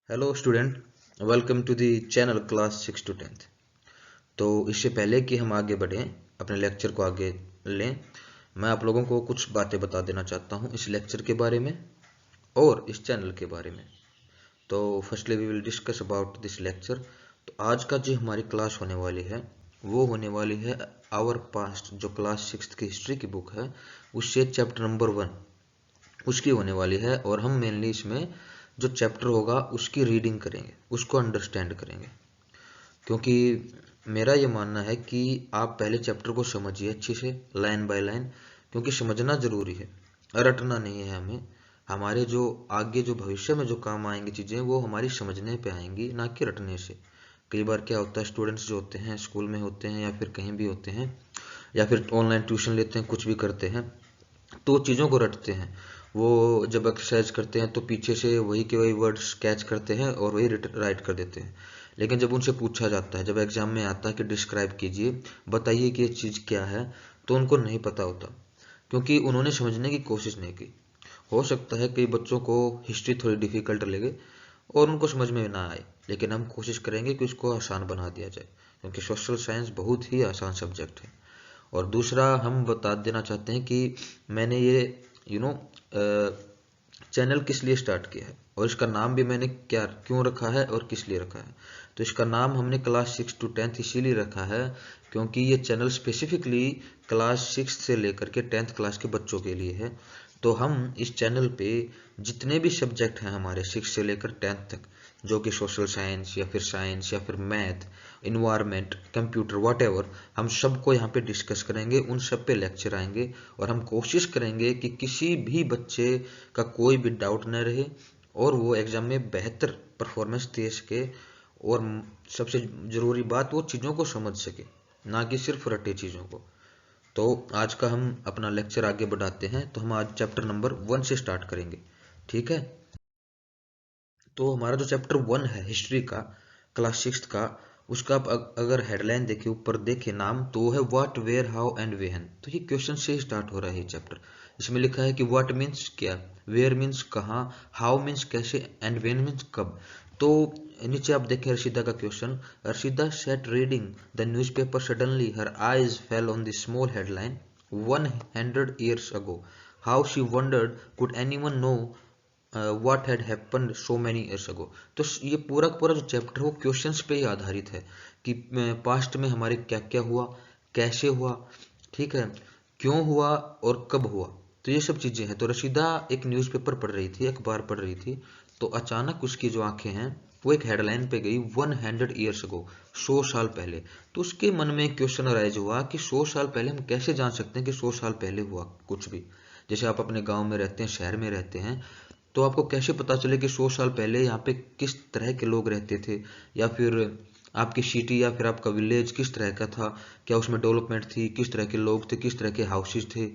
Hello student, welcome to the channel class 6 to 10th। तो इससे पहले कि हम आगे बढ़ें, अपने लेक्चर को आगे लें, मैं आप लोगों को कुछ बातें बता देना चाहता हूं इस लेक्चर के बारे में और इस चैनल के बारे में। तो firstly we will discuss about this lecture. तो आज का जो हमारी क्लास होने वाली है वो होने वाली है आवर पास्ट, जो क्लास 6 की हिस्ट्री की बुक है उससे चैप्टर नंबर 1 उसकी होने वाली है। और हम मेनली इसमें जो चैप्टर होगा उसकी रीडिंग करेंगे, उसको अंडरस्टैंड करेंगे, क्योंकि मेरा ये मानना है कि आप पहले चैप्टर को समझिए अच्छे से, लाइन बाय लाइन, क्योंकि समझना ज़रूरी है, रटना नहीं है हमें। हमारे जो आगे जो भविष्य में जो काम आएंगी चीज़ें वो हमारी समझने पे आएंगी, ना कि रटने से। कई बार क्या होता है, स्टूडेंट्स जो होते हैं स्कूल में होते हैं या फिर कहीं भी होते हैं या फिर ऑनलाइन ट्यूशन लेते हैं, कुछ भी करते हैं, तो चीज़ों को रटते हैं। वो जब एक्सरसाइज करते हैं तो पीछे से वही के वही वर्ड्स कैच करते हैं और वही राइट कर देते हैं। लेकिन जब उनसे पूछा जाता है, जब एग्जाम में आता है कि डिस्क्राइब कीजिए, बताइए कि ये चीज़ क्या है, तो उनको नहीं पता होता, क्योंकि उन्होंने समझने की कोशिश नहीं की। हो सकता है कई बच्चों को हिस्ट्री थोड़ी डिफिकल्ट लगे और उनको समझ में ना आए, लेकिन हम कोशिश करेंगे कि उसको आसान बना दिया जाए, क्योंकि सोशल साइंस बहुत ही आसान सब्जेक्ट है। और दूसरा हम बता देना चाहते हैं कि मैंने ये यू नो चैनल किस लिए स्टार्ट किया है और इसका नाम भी मैंने क्या क्यों रखा है और किस लिए रखा है। तो इसका नाम हमने क्लास 6 to 10th इसीलिए रखा है क्योंकि ये चैनल स्पेसिफिकली क्लास 6 से लेकर के 10th क्लास के बच्चों के लिए है। तो हम इस चैनल पे जितने भी सब्जेक्ट हैं हमारे 6 से लेकर 10th तक, जो कि सोशल साइंस या फिर मैथ, इन्वायरमेंट, कंप्यूटर, व्हाटएवर, हम सबको यहाँ पे डिस्कस करेंगे, उन सब पे लेक्चर आएंगे। और हम कोशिश करेंगे कि किसी भी बच्चे का कोई भी डाउट न रहे और वो एग्जाम में बेहतर परफॉर्मेंस दे सके, और सबसे ज़रूरी बात वो चीज़ों को समझ सके, ना कि सिर्फ रटे चीज़ों को। तो आज का हम अपना लेक्चर आगे बढ़ाते हैं। तो हम आज चैप्टर नंबर 1 से स्टार्ट करेंगे, ठीक है। तो हमारा जो चैप्टर 1 है हिस्ट्री का, क्लास 6 का, उसका आप अगर हेडलाइन देखें, ऊपर देखें नाम, तो वो है what, where, how and when. तो ये क्वेश्चन से ही स्टार्ट हो रहा है ये चैप्टर। इसमें लिखा है कि व्हाट मीन्स क्या, वेयर मीन्स कहाँ, हाउ मीन्स कैसे एंड व्हेन मीन्स कब। तो नीचे आप देखें अर्शिदा का question. Arshida sat reading the newspaper, suddenly her eyes fell on the small headline 100 years ago, how she wondered could anyone know what had happened so many years ago. तो ये पूरा का पूरा जो चैप्टर है वो क्वेश्चंस पे ही आधारित है कि पास्ट में हमारे क्या क्या हुआ, कैसे हुआ, ठीक है, क्यों हुआ और कब हुआ। तो ये सब चीज़ें हैं। तो रशीदा एक न्यूज़पेपर पढ़ रही थी, अखबार पढ़ रही थी, तो अचानक उसकी जो आंखें हैं वो एक हेडलाइन पे गई 100 years ago, 100 साल पहले। तो उसके मन में एक क्वेश्चन अराइज हुआ कि 100 साल पहले हम कैसे जान सकते हैं कि 100 साल पहले हुआ कुछ भी। जैसे आप अपने गांव में रहते हैं, शहर में रहते हैं, तो आपको कैसे पता चले कि 100 साल पहले यहाँ पे किस तरह के लोग रहते थे, या फिर आपकी सिटी या फिर आपका विलेज किस तरह का था, क्या उसमें डेवलपमेंट थी, किस तरह के लोग थे, किस तरह के हाउसेज थे,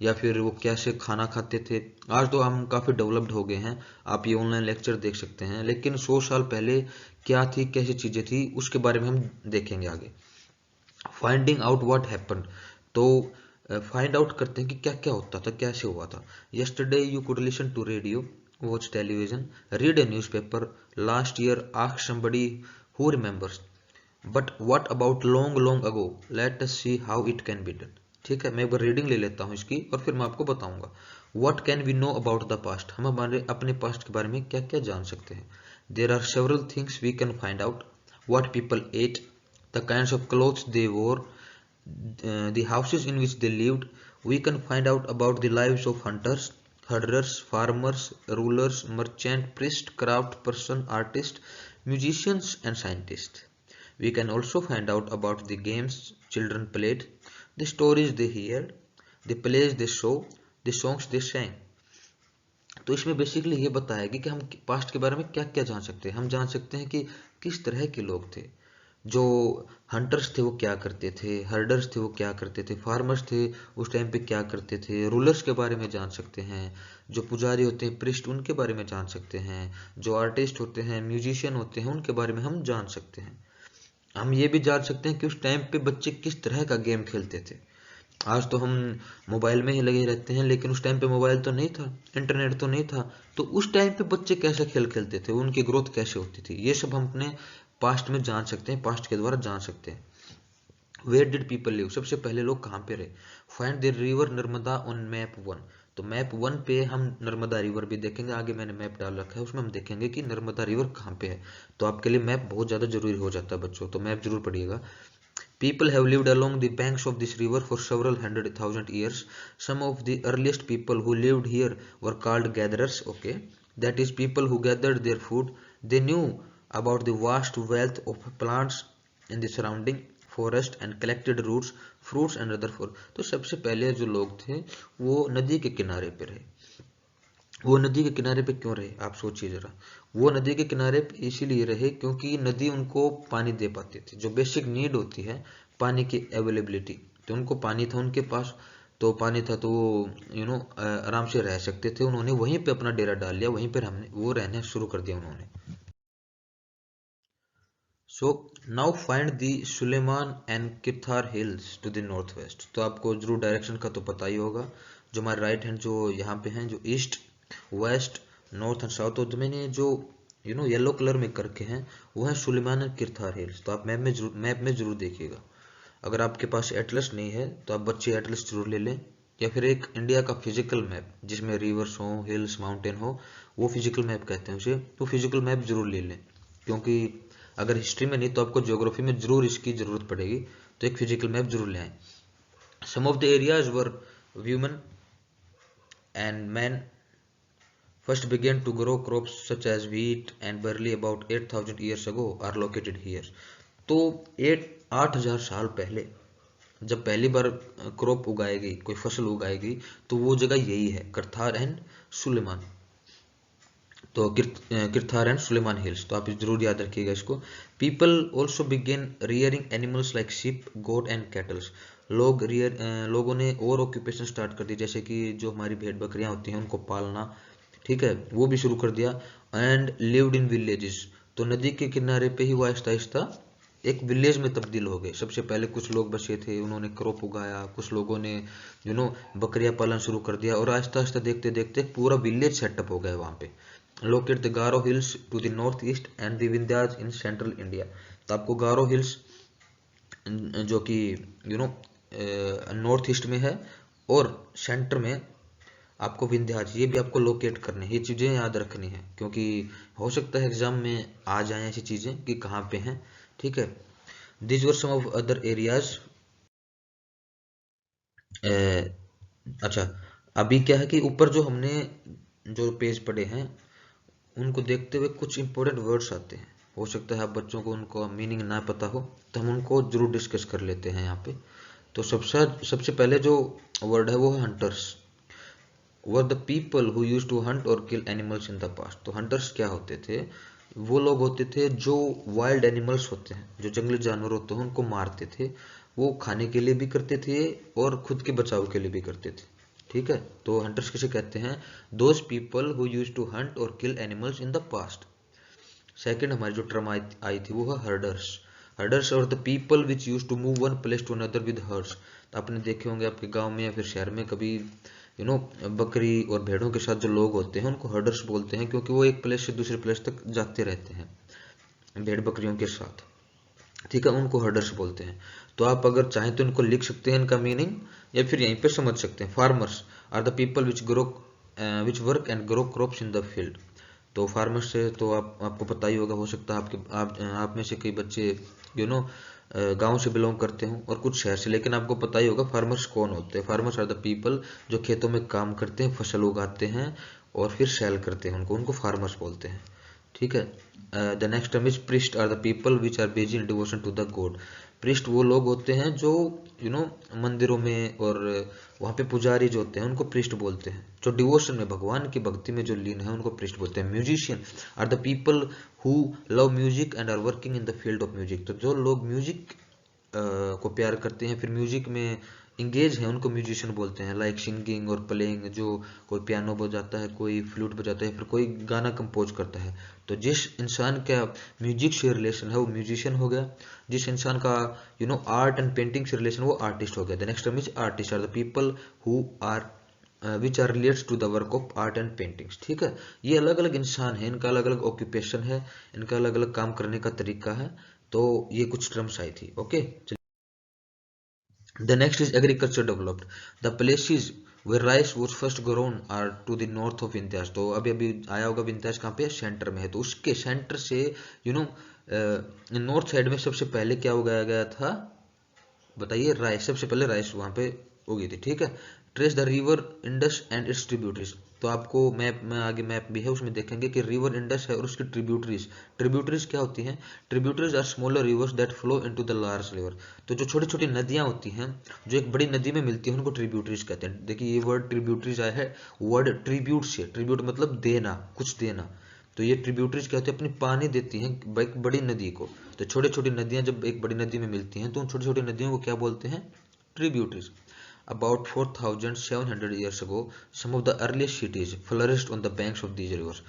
या फिर वो कैसे खाना खाते थे। आज तो हम काफ़ी डेवलप्ड हो गए हैं, आप ये ऑनलाइन लेक्चर देख सकते हैं, लेकिन 100 साल पहले क्या थी, कैसी चीज़ें थी, उसके बारे में हम देखेंगे आगे। फाइंडिंग आउट व्हाट हैपेंड, तो फाइंड आउट करते हैं कि क्या क्या होता था, कैसे हुआ था। Yesterday you could listen to radio, watch television, read a newspaper, last year ask somebody who remembers, but what about long long ago, let us see how it can be done. ठीक है, मैं एक बार reading ले लेता हूँ इसकी और फिर मैं आपको बताऊंगा। What can we know about the past, हम हमारे अपने पास्ट के बारे में क्या क्या जान सकते हैं। There are several things we can find out, what people ate, the kinds of clothes they wore, the houses in which they lived. We can find out about the lives of hunters, herders, farmers, rulers, merchant, priest, craft person, artist, musicians, and scientists. We can also find out about the games children played, the stories they heard, the plays they saw, the songs they sang. तो इसमें basically ये बताया कि हम past के बारे में क्या क्या जान सकते हैं। हम जान सकते हैं कि किस तरह के लोग थे, जो हंटर्स थे वो क्या करते थे, हर्डर्स थे वो क्या करते थे, फार्मर्स थे उस टाइम पे क्या करते थे, रूलर्स के बारे में जान सकते हैं, जो पुजारी होते हैं प्रिस्ट उनके बारे में जान सकते हैं, जो आर्टिस्ट होते हैं, म्यूजिशियन होते हैं, उनके बारे में हम जान सकते हैं। हम ये भी जान सकते हैं कि उस टाइम पे बच्चे किस तरह का गेम खेलते थे। आज तो हम मोबाइल में ही लगे रहते हैं, लेकिन उस टाइम पे मोबाइल तो नहीं था, इंटरनेट तो नहीं था। तो उस टाइम पे बच्चे कैसे खेल खेलते थे, उनकी ग्रोथ कैसे होती थी, ये सब हम अपने पास्ट में जान सकते हैं, पास्ट के द्वारा जान सकते हैं। वेयर डिड पीपल लिव, सबसे पहले लोग कहाँ पे रहे। Find the river Narmada on map 1। तो मैप 1 पे हम नर्मदा रिवर भी देखेंगे, आगे मैंने मैप डाल रखा है, उसमें हम देखेंगे कि नर्मदा रिवर कहाँ पे है। तो आपके लिए मैप बहुत ज़्यादा जरूरी हो जाता है बच्चों, तो मैप जरूर पढ़िएगा। People have lived along the banks of this river for several hundred thousand years. Some of the earliest people who lived here were called gatherers. Okay, that is people who gathered their food. They knew about the vast wealth of plants in the surrounding forest and collected roots, fruits and other food. तो सबसे पहले जो लोग थे वो नदी के किनारे पे रहे। वो नदी के किनारे पे क्यों रहे, आप सोचिए जरा। वो नदी के किनारे पे इसीलिए रहे क्योंकि नदी उनको पानी दे पाती थी, जो बेसिक नीड होती है पानी की अवेलेबिलिटी। तो उनको पानी था उनके पास, तो पानी था तो वो आराम से रह सकते थे। उन्होंने वहीं पे अपना डेरा डाल लिया, वहीं पर हमने वो रहना शुरू कर दिया उन्होंने। So now find the Sulaiman and Kirthar hills to the north west. तो आपको जरूर डायरेक्शन का तो पता ही होगा। जो हमारे राइट हैंड जो यहाँ पे हैं, जो east west north and south, तो मैंने जो येलो कलर में करके हैं वो है सुलेमान एंड किथार हिल्स। तो आप मैप में जरूर देखिएगा। अगर आपके पास एटलस नहीं है तो आप बच्चे एटलस जरूर ले लें, या फिर एक इंडिया का फिजिकल मैप जिसमें रिवर्स हो, हिल्स, माउंटेन हो, वो फिजिकल मैप कहते हैं उसे। तो फिजिकल मैप जरूर ले लें, क्योंकि अगर हिस्ट्री में नहीं तो आपको ज्योग्राफी में जरूर इसकी जरूरत पड़ेगी। तो एक फिजिकल मैप जरूर ले आए। Some of the areas where human and man first began to grow crops such as wheat and barley about 8,000 years ago are located here। तो 8,000 साल पहले जब पहली बार क्रॉप उगाई गई, कोई फसल उगाई गई, तो वो जगह यही है, करथार एंड सुलेमान। तो किरथार एंड सुलेमान हिल्स, तो आप जरूर याद रखिएगा इसको। People also begin rearing animals like sheep, goat and cattles. लोगों ने और ऑक्यूपेशन स्टार्ट कर दी, जैसे कि जो हमारी भेड़ बकरियां होती हैं उनको पालना, ठीक है, वो भी शुरू कर दिया। And lived in villages. तो नदी के किनारे पे ही वो आहिस्ता आहिस्ता एक विलेज में तब्दील हो गए। सबसे पहले कुछ लोग बचे थे, उन्होंने क्रॉप उगाया, कुछ लोगों ने बकरियां पालन शुरू कर दिया, और आहिस्ता आहिस्ता देखते देखते पूरा विलेज सेटअप हो गया वहां पे। Locate the Garo hills to the north east and the Vindhyas in central India. तो आपको गारो हिल्स जो कि नॉर्थ ईस्ट में है, और सेंटर में आपको विंध्याज, ये भी आपको लोकेट करने, ये चीजें याद रखनी है, क्योंकि हो सकता है एग्जाम में आ जाए ऐसी चीजें कि कहाँ पे हैं, ठीक है। This were some of other areas. अच्छा, अभी क्या है कि ऊपर जो हमने जो पेज पढ़े हैं उनको देखते हुए कुछ इंपॉर्टेंट वर्ड्स आते हैं। हो सकता है आप बच्चों को उनको मीनिंग ना पता हो, तो हम उनको जरूर डिस्कस कर लेते हैं यहाँ पे। तो सबसे पहले जो वर्ड है वो है hunters. Were the people who use to hunt और kill animals in the past. तो हंटर्स क्या होते थे, वो लोग होते थे जो वाइल्ड एनिमल्स होते हैं, जो जंगली जानवर होते हैं उनको मारते थे। वो खाने के लिए भी करते थे और खुद के बचाव के लिए भी करते थे, ठीक है। तो हंटर्स किसे कहते हैं, those people who use to hunt और kill animals in the past. Second हमारी जो टर्म आई थी वो है हर्डर्स। हर्डर्स और the people which used to move one place to another with herds. तो आपने देखे होंगे आपके गांव में या फिर शहर में कभी बकरी और भेड़ों के साथ जो लोग होते हैं उनको हर्डर्स बोलते हैं, क्योंकि वो एक प्लेस से दूसरे प्लेस तक जाते रहते हैं भेड़ बकरियों के साथ, ठीक है, उनको हर्डर्स बोलते हैं। तो आप अगर चाहें तो इनको लिख सकते हैं इनका मीनिंग, या फिर यहीं पे समझ सकते हैं। Farmers are the people which work and grow crops in the field. तो फार्मर्स से तो आपको पता ही होगा, हो सकता है आप में से कई बच्चे गांव से बिलोंग करते हो और कुछ शहर से, लेकिन आपको पता ही होगा फार्मर्स कौन होते हैं। फार्मर्स आर द पीपल जो खेतों में काम करते हैं, फसल उगाते हैं और फिर सेल करते हैं, उनको फार्मर्स बोलते हैं, ठीक है। The next term is priest are the people which are busy in devotion to the god. Priest वो लोग होते हैं जो मंदिरों में और वहाँ पे पुजारी जो होते हैं उनको प्रिस्ट बोलते हैं, जो डिवोशन में, भगवान की भक्ति में जो लीन है उनको प्रिस्ट बोलते हैं। Musician are the people who love music and are working in the field of music. तो जो लोग म्यूजिक को प्यार करते हैं, फिर म्यूजिक में इंगेज हैं उनको म्यूजिशियन बोलते हैं, लाइक सिंगिंग और प्लेइंग, जो कोई पियानो बजाता है, कोई फ्लूट बजाता है, फिर कोई गाना कंपोज करता है। तो जिस इंसान का म्यूजिक से रिलेशन है वो म्यूजिशियन हो गया, जिस इंसान का आर्ट एंड पेंटिंग से रिलेशन वो आर्टिस्ट हो गया। The next term is artist are the people who are which are relates to the work of art and paintings. ठीक है, ये अलग अलग इंसान है, इनका अलग अलग ऑक्यूपेशन है, इनका अलग अलग काम करने का तरीका है। तो ये कुछ टर्म्स आई थी। Okay, the next is agriculture developed. The places where rice was first grown are to the north of Vindhyas. तो अभी अभी आया होगा विंध्यास कहाँ पे, सेंटर में है। तो उसके सेंटर से यू नो नॉर्थ साइड में सबसे पहले क्या उगाया गया था, बताइए, राइस। सबसे पहले राइस वहां पे उगी थी। ठीक है, trace the river Indus and its tributaries. तो आपको मैप में आगे मैप भी है, उसमें देखेंगे कि रिवर इंडस है और उसकी ट्रिब्यूटरीज। ट्रिब्यूटरीज क्या होती हैं? Tributaries are smaller rivers that flow into the large river. तो जो छोटी छोटी नदियां होती हैं जो एक बड़ी नदी में मिलती है उनको ट्रिब्यूटरीज कहते हैं। देखिए ये वर्ड ट्रिब्यूटरीज आया है वर्ड ट्रिब्यूट से। ट्रिब्यूट मतलब देना, कुछ देना। तो ये ट्रिब्यूटरीज क्या होती है, अपनी पानी देती हैं एक बड़ी नदी को। तो छोटी छोटी नदियां जब एक बड़ी नदी में मिलती हैं तो उन छोटी छोटी नदियों को क्या बोलते हैं, tributaries. About 4,700 years ago, some of the earliest cities flourished on the banks of these rivers.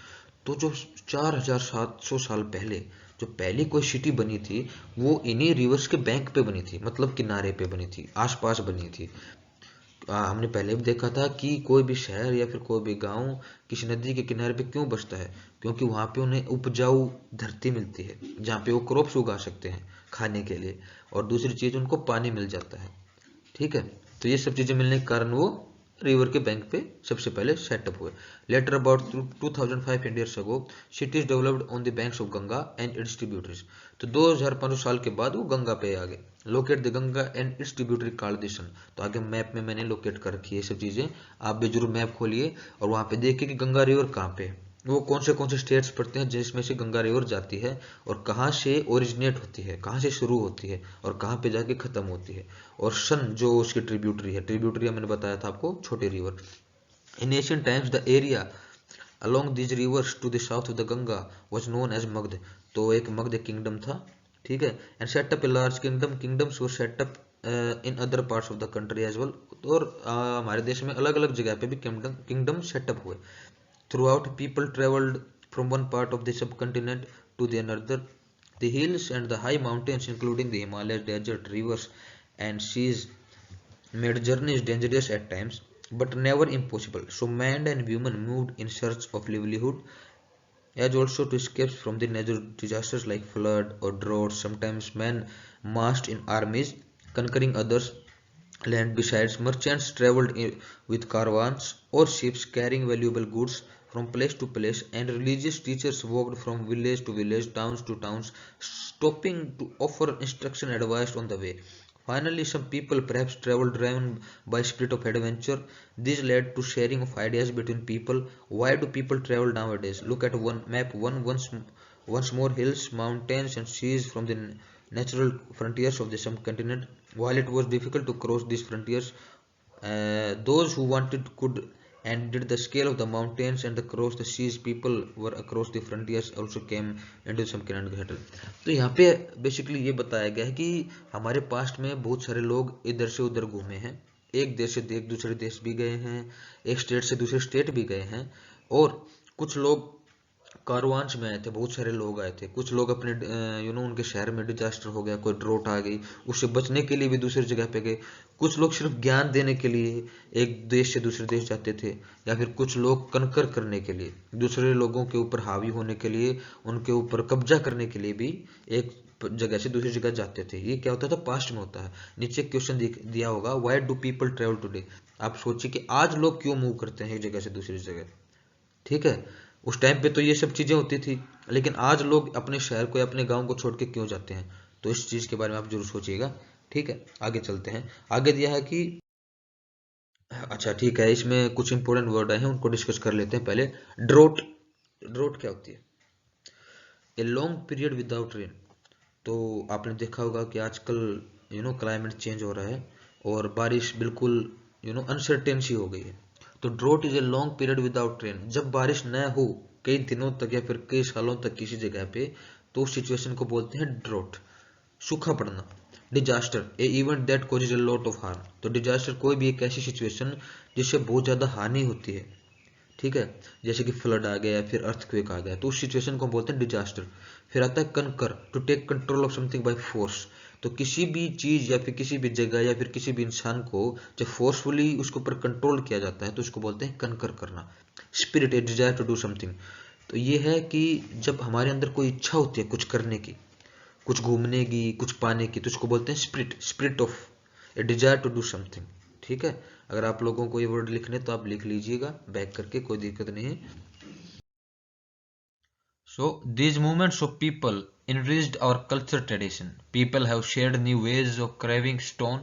तो जो 4,700 साल पहले जो पहली कोई सिटी बनी थी वो इन्हीं रिवर्स के बैंक पे बनी थी, मतलब किनारे पे बनी थी, आसपास बनी थी। हमने पहले भी देखा था कि कोई भी शहर या फिर कोई भी गांव किसी नदी के किनारे पे क्यों बसता है, क्योंकि वहां पे उन्हें उपजाऊ धरती मिलती है जहाँ पे वो क्रॉप्स उगा सकते हैं खाने के लिए, और दूसरी चीज उनको पानी मिल जाता है। ठीक है, तो ये सब चीजें मिलने के कारण वो रिवर के बैंक पे सबसे पहले सेटअप हुए। Later about 2500 years ago cities developed on the banks of Ganga and its tributaries. तो 2500 साल के बाद वो गंगा पे आ गए। Locate the Ganga and its tributary called the Son. तो आगे मैप में मैंने लोकेट कर रखी है ये सब चीजें, आप भी जरूर मैप खोलिए और वहां पे देखिए कि गंगा रिवर कहाँ पे है, वो कौन से स्टेट्स पड़ते हैं जिसमें से गंगा रिवर जाती है, और कहाँ से ओरिजिनेट होती है, कहाँ से शुरू होती है और कहाँ पे जाके खत्म होती है। और सन जो उसकी ट्रिब्यूटरी है, ट्रिब्यूटरी मैंने बताया था आपको, छोटे river. In ancient times the area along these rivers to the south of the Ganga was known as Magध। तो एक मगध किंगडम था। ठीक है, and set up a large kingdom, kingdoms were set up in other parts of the country as well. और हमारे देश में अलग अलग जगह पे भी किंगडम सेटअप हुए। Throughout, people traveled from one part of the subcontinent to the another. The hills and the high mountains, including the Himalayas, desert, rivers, and seas, made journeys dangerous at times, but never impossible. So man and women moved in search of livelihood, as also to escape from the natural disasters like flood or drought. Sometimes men marched in armies, conquering others' land. Besides, merchants traveled with caravans or ships carrying valuable goods from place to place, and religious teachers walked from village to village, towns to towns, stopping to offer instruction and advice on the way. Finally, some people perhaps traveled driven by spirit of adventure. This led to sharing of ideas between people. Why do people travel nowadays? Look at one map. Once more hills, mountains, and seas from the natural frontiers of the subcontinent. While it was difficult to cross these frontiers, those who wanted could and did. The scale of the mountains and across the seas, people were across the frontiers also came into some kind of settle. तो यहाँ पे basically ये बताया गया है कि हमारे past में बहुत सारे लोग इधर से उधर घूमे हैं, एक देश से एक दूसरे देश भी गए हैं, एक स्टेट से दूसरे स्टेट भी गए हैं, और कुछ लोग कारवांस में आए थे, बहुत सारे लोग आए थे। कुछ लोग अपने उनके शहर में डिजास्टर हो गया, कोई ड्रोट आ गई, उससे बचने के लिए भी दूसरी जगह पे गए। कुछ लोग सिर्फ ज्ञान देने के लिए एक देश से दूसरे देश जाते थे, या फिर कुछ लोग कनकर करने के लिए, दूसरे लोगों के ऊपर हावी होने के लिए, उनके ऊपर कब्जा करने के लिए भी एक जगह से दूसरी जगह जाते थे। ये क्या होता था, पास्ट में होता है। नीचे क्वेश्चन दिया होगा, why do people travel today. आप सोचिए कि आज लोग क्यों मूव करते हैं एक जगह से दूसरी जगह। ठीक है, उस टाइम पे तो ये सब चीजें होती थी, लेकिन आज लोग अपने शहर को या अपने गांव को छोड़ के क्यों जाते हैं, तो इस चीज के बारे में आप जरूर सोचिएगा। ठीक है, आगे चलते हैं। आगे दिया है कि अच्छा ठीक है, इसमें कुछ इंपोर्टेंट वर्ड आए हैं, उनको डिस्कस कर लेते हैं पहले। ड्रोट, ड्रोट क्या होती है? A long period without rain. तो आपने देखा होगा कि आजकल क्लाइमेट चेंज हो रहा है और बारिश बिल्कुल अनसर्टेन सी हो गई है। तो draught is a long period without rain. जब बारिश न हो कई दिनों तक या फिर कई सालों तक किसी जगह पे, तो उस सिचुएशन को बोलते हैं ड्रोट, सूखा पड़ना। Disaster A event that causes a lot of harm. तो डिजास्टर कोई भी एक ऐसी सिचुएशन जिससे बहुत ज़्यादा हानि होती है, ठीक है, जैसे कि फ्लड आ गया या फिर अर्थक्वेक आ गया, तो उस सिचुएशन को हम बोलते हैं डिजास्टर। फिर आता है conquer, to take control of something by force. तो किसी भी चीज़ या फिर किसी भी जगह या फिर किसी भी इंसान को जब फोर्सफुली उसके ऊपर कंट्रोल किया जाता है तो उसको बोलते हैं कनकर करना। Spirit, a desire to do something. तो ये है कि जब हमारे अंदर कोई इच्छा होती है कुछ करने की, कुछ घूमने की, कुछ पाने की, तो उसको बोलते हैं spirit, spirit of a desire to do something. ठीक है, अगर आप लोगों को ये वर्ड लिखने तो आप लिख लीजिएगा बैक करके, कोई दिक्कत नहीं है। So these movements of people enriched our culture tradition. People have shared new ways of carving stone,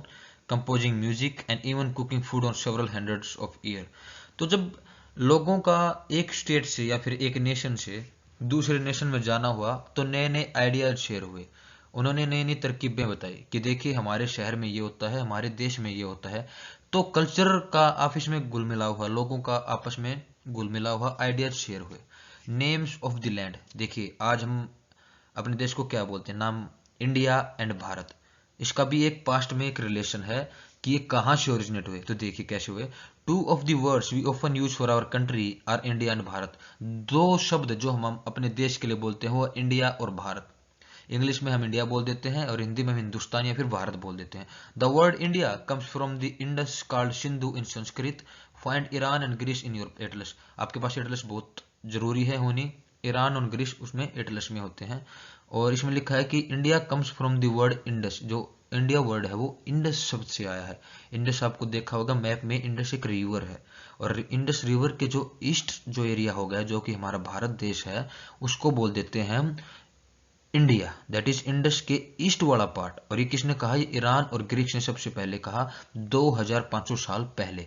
composing music and even cooking food on several hundreds of years. तो जब लोगों का एक स्टेट से या फिर एक नेशन से दूसरे नेशन में जाना हुआ तो नए नए आइडियाज शेयर हुए। उन्होंने नई नई तरकीबें बताई कि देखिए हमारे शहर में ये होता है, हमारे देश में ये होता है। तो कल्चर का आपस में घुल मिला हुआ, लोगों का आपस में घुल मिला हुआ आइडियाज शेयर हुए। नेम्स ऑफ द लैंड, देखिए आज हम अपने देश को क्या बोलते हैं, नाम इंडिया एंड भारत। इसका भी एक पास्ट में एक रिलेशन है कि ये कहाँ से ओरिजिनेट हुए। तो देखिए कैसे हुए। Two of the words we often use for our country are India and Bharat. दो शब्द जो हम अपने देश के लिए बोलते हैं वो इंडिया और भारत। इंग्लिश में हम इंडिया बोल देते हैं और हिंदी में हम हिंदुस्तान या फिर भारत बोल देते हैं। The word India comes from the Indus called Sindhu in Sanskrit. Find Iran and Greece in your atlas. आपके पास एटलस बहुत जरूरी है होनी। ईरान और ग्रीस उसमें एटलस में होते हैं। और इसमें लिखा है कि India comes from the word Indus. जो इंडिया वर्ड है वो इंडस शब्द से आया है। इंडस आपको देखा होगा मैप में, इंडस एक रिवर है और इंडस रिवर के जो ईस्ट जो एरिया हो गया जो कि हमारा भारत देश है उसको बोल देते हैं हम इंडिया। दैट इज इंडस के ईस्ट वाला पार्ट। और ये किसने कहा, ये ईरान और ग्रीक्स ने सबसे पहले कहा 2500 साल पहले।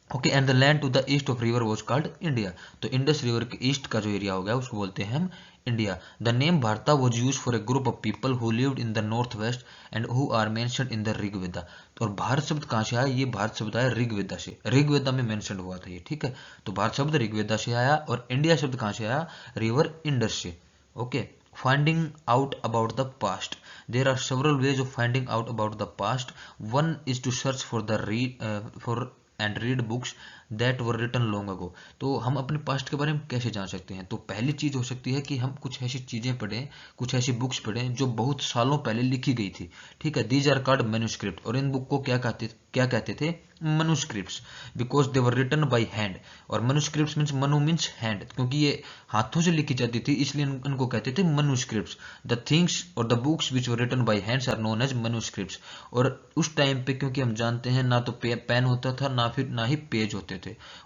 Okay, and the land to the east of river was called India. तो इंडस रिवर के ईस्ट का जो एरिया हो गया उसको बोलते हैं हम India. The name Bharata was use for a group of people who lived in the north west and who are mentioned in the Rigveda. तो और भारत शब्द कहाँ से आया, ये भारत शब्द आया ऋग्वेदा से। ऋग्वेदा में मेंशन हुआ था ये, ठीक है। तो भारत शब्द ऋग्वेदा से आया और इंडिया शब्द कहाँ से आया, रिवर इंडस से। Okay, finding out about the past. There are several ways of finding out about the past. One is to search for the read books that were written long ago. तो हम अपने past के बारे में कैसे जान सकते हैं। तो पहली चीज हो सकती है कि हम कुछ ऐसी चीजें पढ़ें, कुछ ऐसी बुक्स पढ़ें जो बहुत सालों पहले लिखी गई थी, ठीक है। These are called manuscript. और इन बुक को क्या कहते थे, manuscripts, because they were written by hand. और manuscripts means, manu means hand, क्योंकि ये हाथों से लिखी जाती थी इसलिए इनको कहते थे मनुस्क्रिप्ट्स। द थिंग्स और the books which were written by hands are known as manuscripts. और उस टाइम पे क्योंकि हम जानते हैं ना तो पेन होता था ना ही पेज होते थे।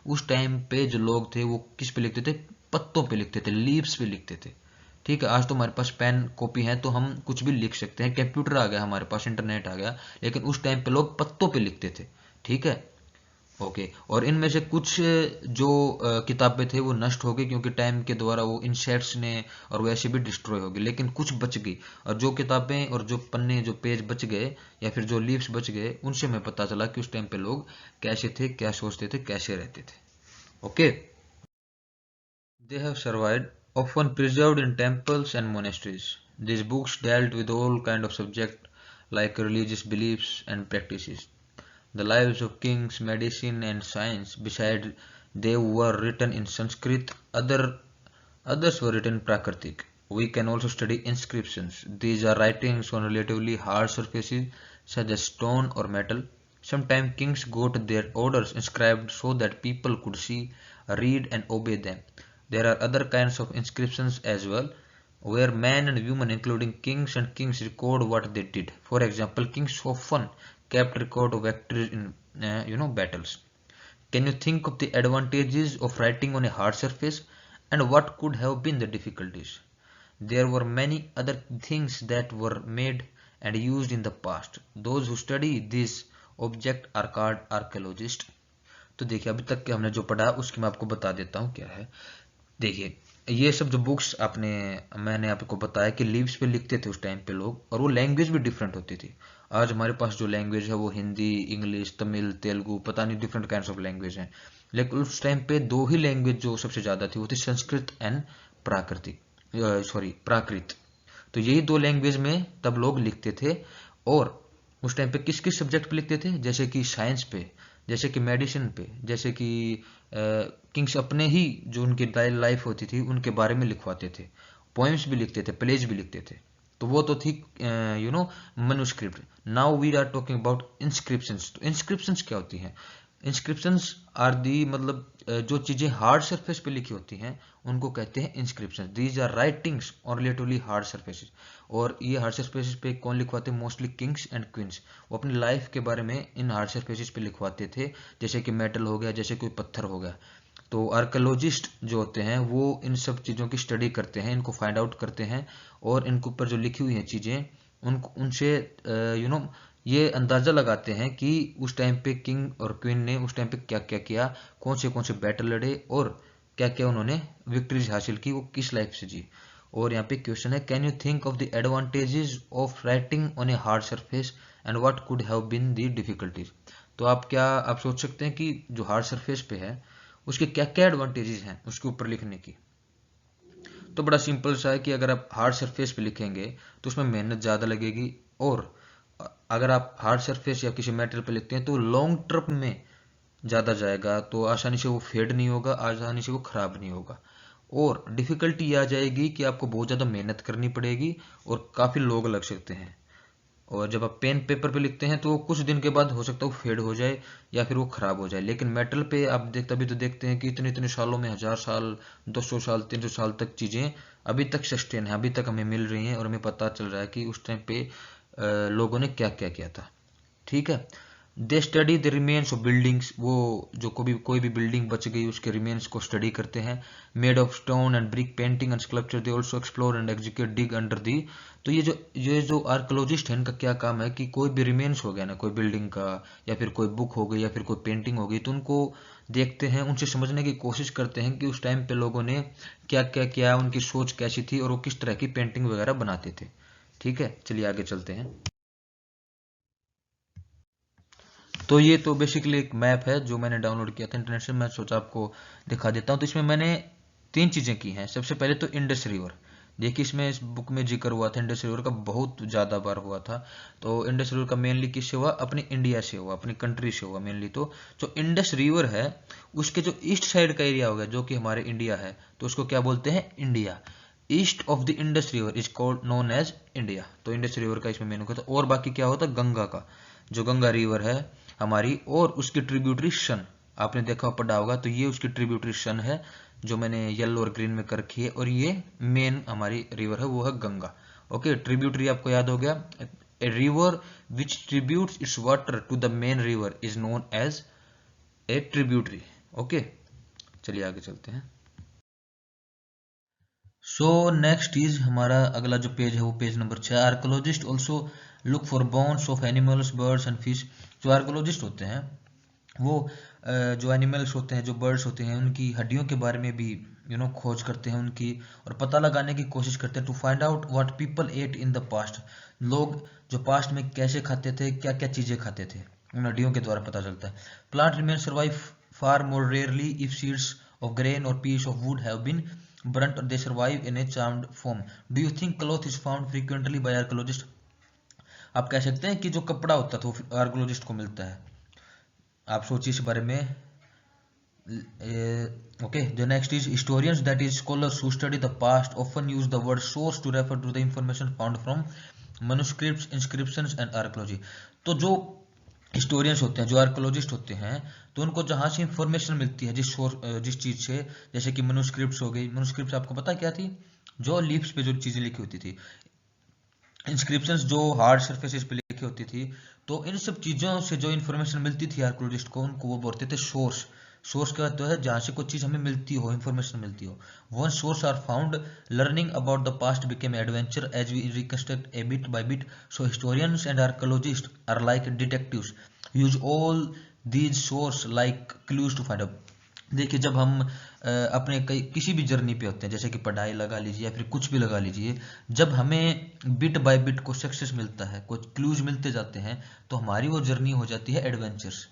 उस टाइम पे जो लोग थे वो किस पे लिखते थे, पत्तों पे लिखते थे, लीव्स पे लिखते थे, ठीक है। आज तो हमारे पास पेन कॉपी है तो हम कुछ भी लिख सकते हैं, कंप्यूटर आ गया हमारे पास, इंटरनेट आ गया, लेकिन उस टाइम पे लोग पत्तों पे लिखते थे, ठीक है। ओके, और इनमें से कुछ जो किताबें थे वो नष्ट हो गई क्योंकि टाइम के द्वारा वो इंसेक्ट्स ने और वैसे भी डिस्ट्रॉय हो गई, लेकिन कुछ बच गई। और जो किताबें और जो पन्ने जो पेज बच गए या फिर जो लीव्स बच गए उनसे हमें पता चला कि उस टाइम पे लोग कैसे थे, क्या सोचते थे, कैसे रहते थे। Okay, they have survived, often preserved in temples and monasteries. These books dealt with all kind of subjects like religious beliefs and practices. The lives of kings, medicine and science, beside they were written in Sanskrit, others were written in Prakritic. We can also study inscriptions. These are writings on relatively hard surfaces such as stone or metal. Sometimes kings got their orders inscribed so that people could see, read and obey them. There are other kinds of inscriptions as well, where men and women, including kings and kings, record what they did. For example, kings often kept record of victories in battles. Can you think of the advantages of writing on a hard surface and what could have been the difficulties? There were many other things that were made and used in the past. Those who study these objects are called archaeologists. तो देखिए अभी तक के हमने जो पढ़ा उसकी मैं आपको बता देता हूँ क्या है। देखिए ये सब जो बुक्स मैंने आपको बताया कि लीव्स पे लिखते थे उस टाइम पे लोग, और वो लैंग्वेज भी डिफरेंट होती थी। आज हमारे पास जो लैंग्वेज है वो हिंदी, इंग्लिश, तमिल, तेलुगु, पता नहीं डिफरेंट काइंड्स ऑफ लैंग्वेज हैं, लेकिन उस टाइम पे दो ही लैंग्वेज जो सबसे ज्यादा थी वो थी संस्कृत एंड प्राकृत। तो यही दो लैंग्वेज में तब लोग लिखते थे और उस टाइम पे किस किस सब्जेक्ट पे लिखते थे, जैसे कि साइंस पे, जैसे कि मेडिसिन पे, जैसे कि किंग्स अपने ही जो उनकी लाइफ होती थी उनके बारे में लिखवाते थे, पोएम्स भी लिखते थे, प्लेज भी लिखते थे। तो वो तो थी manuscript. Now we are talking about inscriptions. तो इंस्क्रिप्शंस क्या होती हैं? इंस्क्रिप्शंस आर दी मतलब जो चीज़ें हार्ड सरफेस पे लिखी होती हैं उनको कहते हैं इंस्क्रिप्शन। दीज आर राइटिंग्स और रिलेटिवली हार्ड सरफेसेस। और ये हार्ड सरफेसेस पे कौन लिखवाते हैं? Mostly Kings and queen's. वो अपनी लाइफ के बारे में इन हार्ड सरफेसेस पे लिखवाते थे, जैसे कि मेटल हो गया, जैसे कोई पत्थर हो गया। तो आर्कोलॉजिस्ट जो होते हैं वो इन सब चीज़ों की स्टडी करते हैं, इनको फाइंड आउट करते हैं, और इनके ऊपर जो लिखी हुई हैं चीज़ें उनसे ये अंदाज़ा लगाते हैं कि उस टाइम पे किंग और क्वीन ने उस टाइम पे क्या क्या किया, कौन से बैटल लड़े, और क्या क्या उन्होंने विक्ट्रीज हासिल की, वो किस लाइफ से जी। और यहाँ पे क्वेश्चन है, can you think of the advantages of writing on a hard surface and what could have been the difficulties. तो आप सोच सकते हैं कि जो हार्ड सरफेस पे है उसके क्या क्या एडवांटेजेस हैं उसके ऊपर लिखने की। तो बड़ा सिंपल सा है कि अगर आप हार्ड सरफेस पे लिखेंगे तो उसमें मेहनत ज़्यादा लगेगी, और अगर आप हार्ड सरफेस या किसी मेटल पे लिखते हैं तो लॉन्ग टर्म में ज़्यादा जाएगा, तो आसानी से वो फेड नहीं होगा, आसानी से वो ख़राब नहीं होगा। और डिफ़िकल्टी ये आ जाएगी कि आपको बहुत ज़्यादा मेहनत करनी पड़ेगी और काफ़ी लोग लग सकते हैं। और जब आप पेन पेपर पे लिखते हैं तो वो कुछ दिन के बाद हो सकता है वो फेड हो जाए या फिर वो ख़राब हो जाए। लेकिन मेटल पे आप तभी तो देखते हैं कि इतने इतने सालों में, 1000 साल, 200 साल, 300 साल तक चीज़ें अभी तक सस्टेन है, अभी तक हमें मिल रही हैं, और हमें पता चल रहा है कि उस टाइम पे लोगों ने क्या क्या किया था। ठीक है। They study the remains of buildings. वो जो कोई भी बिल्डिंग बच गई उसके रिमेन्स को स्टडी करते हैं। Made of stone and brick, painting and sculpture, they also explore and execute, dig under the. तो ये जो आर्कोलॉजिस्ट है इनका क्या काम है कि कोई भी रिमेन्स हो गया ना, कोई बिल्डिंग का, या फिर कोई बुक हो गई, या फिर कोई पेंटिंग हो गई, तो उनको देखते हैं, उनसे समझने की कोशिश करते हैं कि उस टाइम पे लोगों ने क्या क्या किया, उनकी सोच कैसी थी, और वो किस तरह की पेंटिंग वगैरह बनाते थे। ठीक है, चलिए आगे चलते हैं। तो ये तो बेसिकली एक मैप है जो मैंने डाउनलोड किया था इंटरनेट से, मैं सोचा आपको दिखा देता हूँ। तो इसमें मैंने 3 चीज़ें की हैं। सबसे पहले तो इंडस रिवर। देखिए इसमें इस बुक में जिक्र हुआ था इंडस रिवर का, बहुत ज़्यादा बार हुआ था। तो इंडस रिवर का मेनली किससे हुआ? अपनी इंडिया से हुआ, अपनी कंट्री से हुआ मेनली। तो जो इंडस रिवर है उसके जो ईस्ट साइड का एरिया होगा जो कि हमारे इंडिया है, तो उसको क्या बोलते हैं? India. East of the Indus river is called known as India. तो इंडस रिवर का इसमें मेन होता है। और बाकी क्या होता है? गंगा का, जो गंगा रिवर है हमारी, और उसकी ट्रिब्यूटरी सन, आपने देखा पढ़ा होगा, तो ये उसकी ट्रिब्यूटरी सन है जो मैंने येलो और ग्रीन में कर रखी है। और ये मेन हमारी रिवर है, वो है गंगा। ओके, ट्रिब्यूटरी आपको याद हो गया। A river which tributes its water to the main river is known as a tributary. Okay, चलिए आगे चलते हैं। सो नेक्स्ट इज हमारा अगला जो पेज है वो page number 6। Archaeologist also look for bones of animals, birds and fish. जो आर्कोलॉजिस्ट होते हैं वो जो एनिमल्स होते हैं, जो बर्ड्स होते हैं, उनकी हड्डियों के बारे में भी खोज करते हैं उनकी, और पता लगाने की कोशिश करते हैं, to find out what people ate in the past. लोग जो पास्ट में कैसे खाते थे, क्या क्या चीज़ें खाते थे, उन हड्डियों के द्वारा पता चलता है। Plant remain survive far more rarely if seeds of grain or piece of wood have been burnt, or they survive in a charmed form. Do you think cloth is found frequently by archaeologists? आप कह सकते हैं कि जो कपड़ा होता था वो आर्कोलॉजिस्ट को मिलता है। आप सोचिए इस बारे में। Okay, the next is historians, that is scholars who study the past often use the word source to refer to the information found from manuscripts, inscriptions and archaeology। तो जो हिस्टोरियंस होते हैं, जो आर्कोलॉजिस्ट होते हैं, तो उनको जहाँ से इंफॉर्मेशन मिलती है जिस चीज़ से, जैसे कि मनुस्क्रिप्ट्स हो गई। मनुस्क्रिप्ट्स आपको पता क्या थी? जो लीव्स पे जो चीज़ें लिखी होती थी। इंस्क्रिप्शंस जो हार्ड सरफेसेस पे लिखी होती थी। तो इन सब चीज़ों से जो इन्फॉर्मेशन मिलती थी आर्कोलॉजिस्ट को, उनको वो बोलते थे सोर्स। सोर्स क्या होता है? जहाँ से कोई चीज़ हमें मिलती हो, इन्फॉर्मेशन मिलती हो। One source are found, learning about the past became adventure as we reconstruct a bit by bit. So historians and archaeologist are like detectives, use all these source like clues to find out. देखिए जब हम अपने किसी भी journey पे होते हैं, जैसे कि पढ़ाई लगा लीजिए या फिर कुछ भी लगा लीजिए, जब हमें बिट बाय बिट को सक्सेस मिलता है, कुछ क्लूज मिलते जाते हैं, तो हमारी वो जर्नी हो जाती है एडवेंचर्स।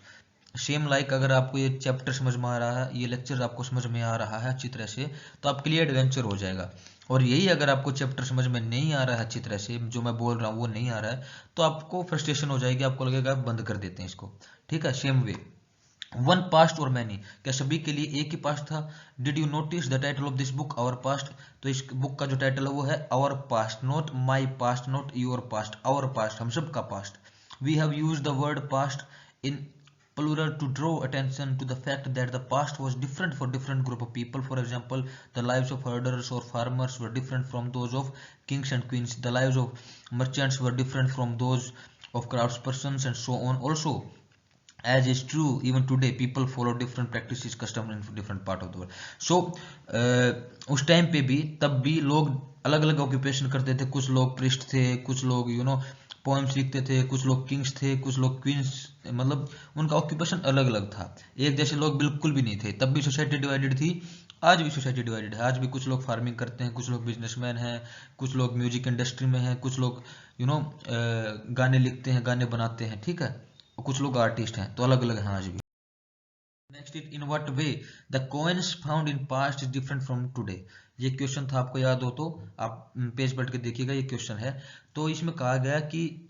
सेम लाइक अगर आपको ये चैप्टर समझ में आ रहा है, ये लेक्चर आपको समझ में आ रहा है अच्छी तरह से, तो आपके लिए एडवेंचर हो जाएगा। और यही अगर आपको चैप्टर समझ में नहीं आ रहा है अच्छी तरह से, जो मैं बोल रहा हूँ वो नहीं आ रहा है, तो आपको फ्रस्ट्रेशन हो जाएगी, आपको लगेगा बंद कर देते हैं इसको। ठीक है, same way one past or many, क्या सभी के लिए एक ही पास्ट था? Did you notice the title of this book our past? तो इस बुक का जो टाइटल है वो है our past, not my past, not your past, our past, हम सब का past. We have use the word past in plural to draw attention to the fact that the past was different for different group of people. For example, the lives of herders or farmers were different from those of kings and queens. The lives of merchants were different from those of craftspersons and so on. Also, as is true even today, people follow different practices, custom in different part of the world. So उस time पे भी, तब भी लोग अलग अलग occupation करते थे। कुछ लोग प्रिस्ट थे, कुछ लोग पोएम्स लिखते थे, कुछ लोग किंग्स थे, कुछ लोग क्वींस, मतलब उनका ऑक्यूपेशन अलग अलग था। एक जैसे लोग बिल्कुल भी नहीं थे। तब भी सोसाइटी डिवाइडेड थी, आज भी सोसाइटी डिवाइडेड है। आज भी कुछ लोग फार्मिंग करते हैं, कुछ लोग बिजनेसमैन हैं, कुछ लोग म्यूजिक इंडस्ट्री में हैं, कुछ लोग गाने लिखते हैं, गाने बनाते हैं। ठीक है, कुछ लोग आर्टिस्ट हैं, तो अलग अलग हैं आज भी। Next is in what way the coins found in past is different from today. ये क्वेश्चन था, आपको याद हो तो आप पेज पलट के देखिएगा, ये क्वेश्चन है। तो इसमें कहा गया कि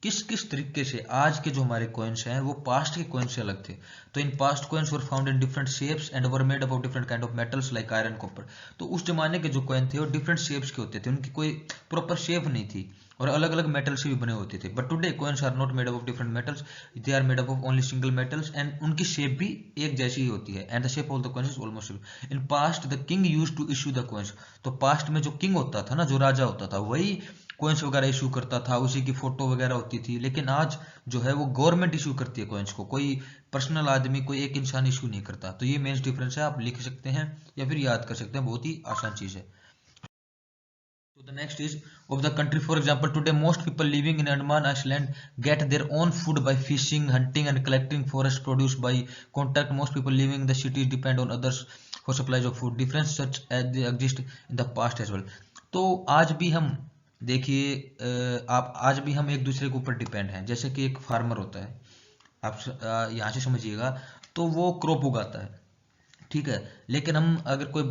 किस किस तरीके से आज के जो हमारे कॉइन्स हैं वो पास्ट के कॉइन्स से अलग थे। तो in past coins were found in different shapes and were made up of different kind of metals like iron, copper. तो उस जमाने के जो कॉइन थे वो डिफरेंट शेप्स के होते थे, उनकी कोई प्रॉपर शेप नहीं थी, और अलग अलग मेटल से भी बने होते थे। But today coins are not made up of different metals, they are made up of only single metals, and उनकी शेप भी एक जैसी ही होती है। And the shape of the coins is almost in past the king used to issue the coins. तो past में जो किंग होता था ना, जो राजा होता था, वही कॉइन्स वगैरह इशू करता था, उसी की फोटो वगैरह होती थी। लेकिन आज जो है वो गवर्नमेंट इशू करती है कॉइन्स को, कोई पर्सनल आदमी, कोई एक इंसान इशू नहीं करता। तो ये मेन डिफरेंस है, आप लिख सकते हैं या फिर याद कर सकते हैं, बहुत ही आसान चीज है। So the next is of the country. For example, today most people living in Andaman Island get their own food by fishing, hunting, and collecting forest produce by contact. Most people living in the cities depend on others for supplies of food. Difference such as they exist in the past as well. तो आज भी हम देखिए, आप आज भी हम एक दूसरे के ऊपर डिपेंड हैं। जैसे कि एक फार्मर होता है, आप यहाँ से समझिएगा, तो वो क्रॉप उगाता है, ठीक है। लेकिन हम अगर कोई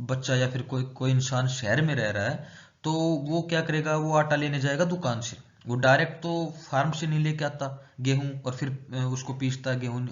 बच्चा या फिर कोई कोई इंसान शहर में रह रहा है, तो वो क्या करेगा, वो आटा लेने जाएगा दुकान से। वो डायरेक्ट तो फार्म से नहीं लेके आता गेहूं और फिर उसको पीसता है गेहूं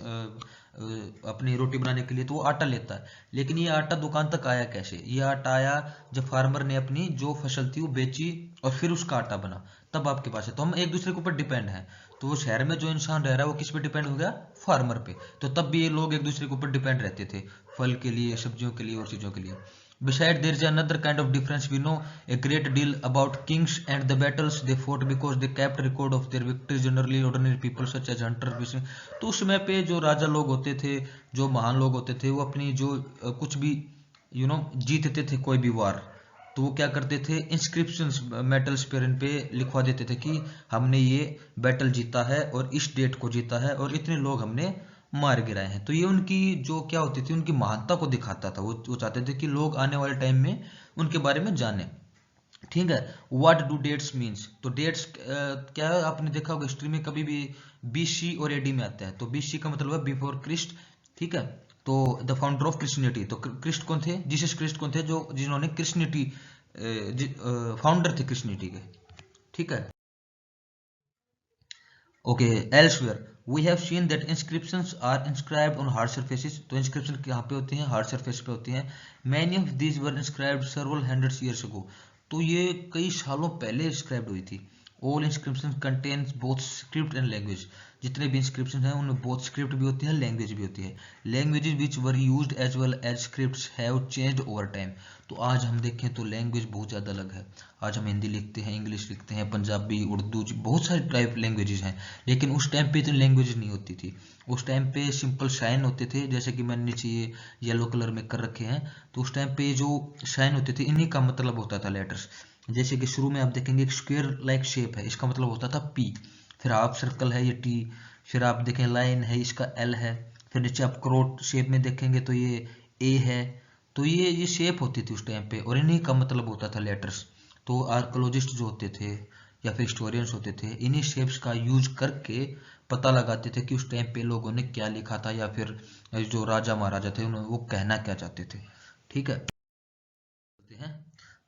अपनी रोटी बनाने के लिए, तो वो आटा लेता है। लेकिन ये आटा दुकान तक आया कैसे? ये आटा आया जब फार्मर ने अपनी जो फसल थी वो बेची और फिर उसका आटा बना, तब आपके पास है। तो हम एक दूसरे के ऊपर डिपेंड हैं। तो वो शहर में जो इंसान रह रहा है वो किस पे डिपेंड हो गया? फार्मर पे। तो तब भी ये लोग एक दूसरे के ऊपर डिपेंड रहते थे, फल के लिए, सब्जियों के लिए और चीजों के लिए। Besides, there is another kind of difference. We know a great deal about kings and the battles they fought because they kept record of their victories. Generally, ordinary people such as hunter fishing, तो उस समय पे जो राजा लोग होते थे, जो महान लोग होते थे, वो अपनी जो कुछ भी जीतते थे कोई भी वार, तो वो क्या करते थे, इंस्क्रिप्शंस मेटल्स पर इन पे लिखवा देते थे कि हमने ये बैटल जीता है और इस डेट को जीता है और इतने लोग हमने मार गिराए हैं। तो ये उनकी जो क्या होती थी, उनकी महानता को दिखाता था। वो चाहते थे कि लोग आने वाले टाइम में उनके बारे में जाने। ठीक है, व्हाट डू डेट्स मीन्स? तो डेट्स क्या है, आपने देखा होगा हिस्ट्री में कभी भी बीसी और एडी में आता है। तो बीसी का मतलब है बिफोर क्रिस्ट, ठीक है। तो द फाउंडर ऑफ क्रिश्चियनिटी, तो क्रिस्ट कौन थे? जीसस क्रिस्ट कौन थे? जो जिन्होंने क्रिश्चियनिटी फाउंडर थे क्रिश्चियनिटी के, ठीक है। Okay, elsewhere we have seen that inscriptions are inscribed on hard surfaces. तो इंस्क्रिप्शन कहाँ पे होती हैं? हार्ड सरफेस पे होती हैं। Many of these were inscribed several hundreds years ago. तो ये कई सालों पहले इंस्क्राइब्ड हुई थी। All inscription contains both script and language. जितने भी इंस्क्रिप्शन हैं उनमें बोथ स्क्रिप्ट भी होती है, लैंग्वेज भी होती है। Languages which were used as well as scripts have changed over time. तो आज हम देखें तो लैंग्वेज बहुत ज़्यादा अलग है। आज हम हिंदी लिखते हैं, इंग्लिश लिखते हैं, पंजाबी, उर्दू, बहुत सारे टाइप लैंग्वेजेस हैं। लेकिन उस टाइम पे इतनी लैंग्वेज नहीं होती थी। उस टाइम पे सिंपल साइन होते थे, जैसे कि मैंने नीचे ये येलो कलर में कर रखे हैं। तो उस टाइम पे जो साइन होते थे, इन्हीं का मतलब होता था लेटर्स। जैसे कि शुरू में आप देखेंगे एक स्क्वायर लाइक शेप है, इसका मतलब होता था पी। फिर हाफ सर्कल है, ये टी। फिर आप देखें लाइन है, इसका एल है। फिर नीचे आप क्रोट शेप में देखेंगे तो ये ए है। तो ये शेप होती थी उस टाइम पे, और इन्हीं का मतलब होता था लेटर्स। तो आर्कोलॉजिस्ट जो होते थे या फिर हिस्टोरियंस होते थे, इन्हीं शेप्स का यूज करके पता लगाते थे कि उस टाइम पे लोगों ने क्या लिखा था, या फिर जो राजा महाराजा थे उन्होंने वो कहना क्या चाहते थे। ठीक है, हैं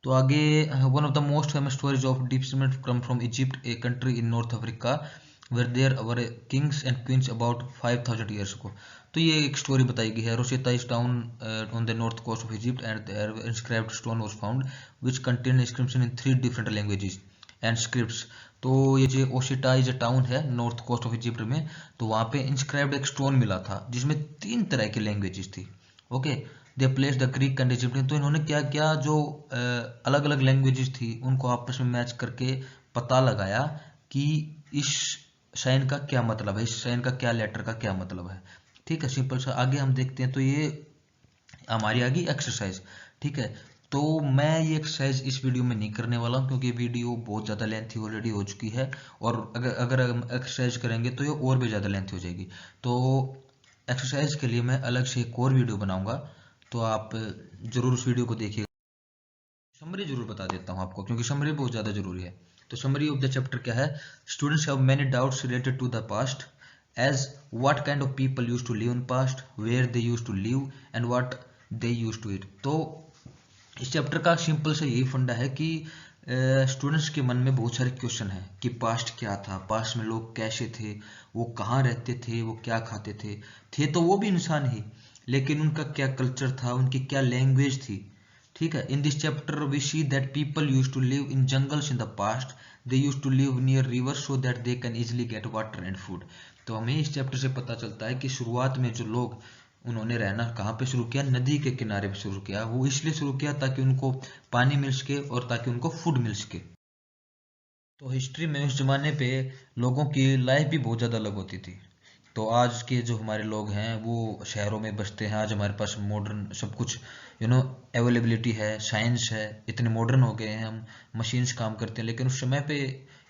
तो आगे, one of the most famous stories of decipherment come from Egypt, a country in north Africa, where there were kings and queens about 5000 years को। तो ये एक स्टोरी बताई गई है। Rosetta is town on the north coast of Egypt and there inscribed stone was found which contain inscription in 3 different languages and scripts. तो ये जो ओशिटा जो टाउन है नॉर्थ कोस्ट ऑफ इजिप्ट में, तो वहाँ पे इंस्क्राइब्ड एक स्टोन मिला था जिसमें 3 तरह की लैंग्वेजेस थी। Okay, they place the Greek and Egyptian. तो इन्होंने क्या किया, जो अलग अलग लैंग्वेजेस थी उनको आपस में मैच करके पता लगाया कि इस साइन का क्या मतलब है, इस साइन का क्या लेटर का क्या मतलब है। ठीक है, सिंपल सा। आगे हम देखते हैं, तो ये हमारी आ गई एक्सरसाइज। ठीक है, तो मैं ये एक्सरसाइज इस वीडियो में नहीं करने वाला हूँ क्योंकि वीडियो बहुत ज़्यादा लेंथी ऑलरेडी हो चुकी है, और अगर हम एक्सरसाइज करेंगे तो ये और भी ज़्यादा लेंथी हो जाएगी। तो एक्सरसाइज के लिए मैं अलग से एक और वीडियो बनाऊंगा, तो आप ज़रूर उस वीडियो को देखिएगा। समरी जरूर बता देता हूँ आपको क्योंकि समरी बहुत ज़्यादा जरूरी है। तो समरी ऑफ द चैप्टर क्या है? Students have many doubts related to the past, as what kind of people use to live in past, where they use to live and what they use to eat. तो इस chapter का simple से यही फंडा है कि students के मन में बहुत सारे क्वेश्चन हैं कि पास्ट क्या था, पास्ट में लोग कैसे थे, वो कहाँ रहते थे, वो क्या खाते थे तो वो भी इंसान ही, लेकिन उनका क्या कल्चर था, उनकी क्या लैंग्वेज थी। ठीक है, in this chapter we see that people use to live in jungles in the past, they use to live near river so that they can easily get water and food. तो हमें इस chapter से पता चलता है कि शुरुआत में जो लोग, उन्होंने रहना कहाँ पे शुरू किया, नदी के किनारे पे शुरू किया। वो इसलिए शुरू किया ताकि उनको पानी मिल सके और ताकि उनको फूड मिल सके। तो हिस्ट्री में उस जमाने पे लोगों की लाइफ भी बहुत ज़्यादा अलग होती थी। तो आज के जो हमारे लोग हैं वो शहरों में बसते हैं, आज हमारे पास मॉडर्न सब कुछ अवेलेबिलिटी है, साइंस है, इतने मॉडर्न हो गए हैं, हम मशीन्स काम करते हैं, लेकिन उस समय पे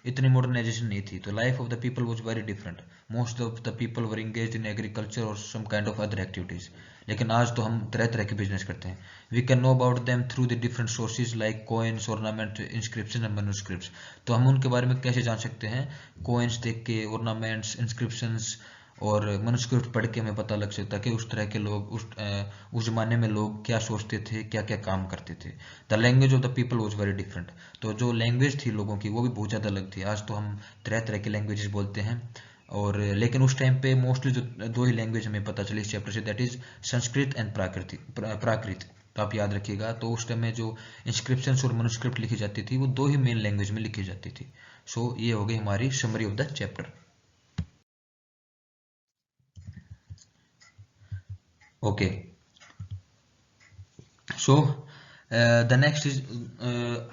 इतनी मॉडर्नाइजेशन नहीं थी। तो life of the people was very different. Most of the people were engaged in agriculture और some kind of other activities. लेकिन आज तो हम तरह तरह के बिजनेस करते हैं। We can know about them through the different sources like coins, ornament, inscription and manuscripts. तो हम उनके बारे में कैसे जान सकते हैं? कोइंस देख के, ऑर्नामेंट्स, इंस्क्रिप्शंस और मनुस्क्रिप्ट पढ़ के हमें पता लग सकता है कि उस तरह के लोग, उस जमाने में लोग क्या सोचते थे, क्या क्या काम करते थे। The language of the people was very different. तो जो लैंग्वेज थी लोगों की वो भी बहुत ज़्यादा अलग थी। आज तो हम तरह तरह की लैंग्वेजेस बोलते हैं, और लेकिन उस टाइम पे मोस्टली जो 2 ही लैंग्वेज हमें पता चली इस चैप्टर से, दैट इज संस्कृत एंड प्राकृत। तो आप याद रखिएगा। तो उस टाइम में जो इंस्क्रिप्शंस और मनुस्क्रिप्ट लिखी जाती थी वो 2 ही मेन लैंग्वेज में लिखी जाती थी। सो ये हो गई हमारी summary of the chapter. Okay, so the next is,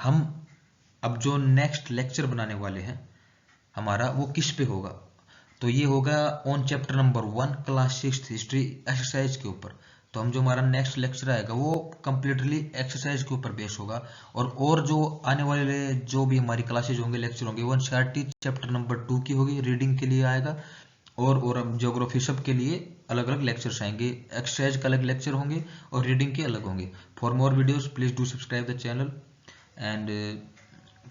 हम अब जो नेक्स्ट लेक्चर बनाने वाले हैं हमारा वो किस पे होगा? तो ये होगा on chapter number 1 class 6 history exercise के ऊपर। तो हम जो हमारा नेक्स्ट लेक्चर आएगा वो कम्प्लीटली एक्सरसाइज के ऊपर बेस होगा, और जो आने वाले जो भी हमारी क्लासेज होंगे, लेक्चर होंगे, वो एनसीईआरटी चैप्टर नंबर 2 की होगी, रीडिंग के लिए आएगा, और हम ज्योग्राफी सब के लिए अलग अलग लेक्चर्स आएंगे। एक्सरसाइज का अलग लेक्चर होंगे और रीडिंग के अलग होंगे। For more videos please do subscribe the channel and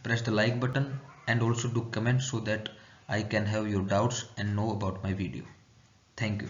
press the like button, and also do comment so that I can have your doubts and know about my video. Thank you.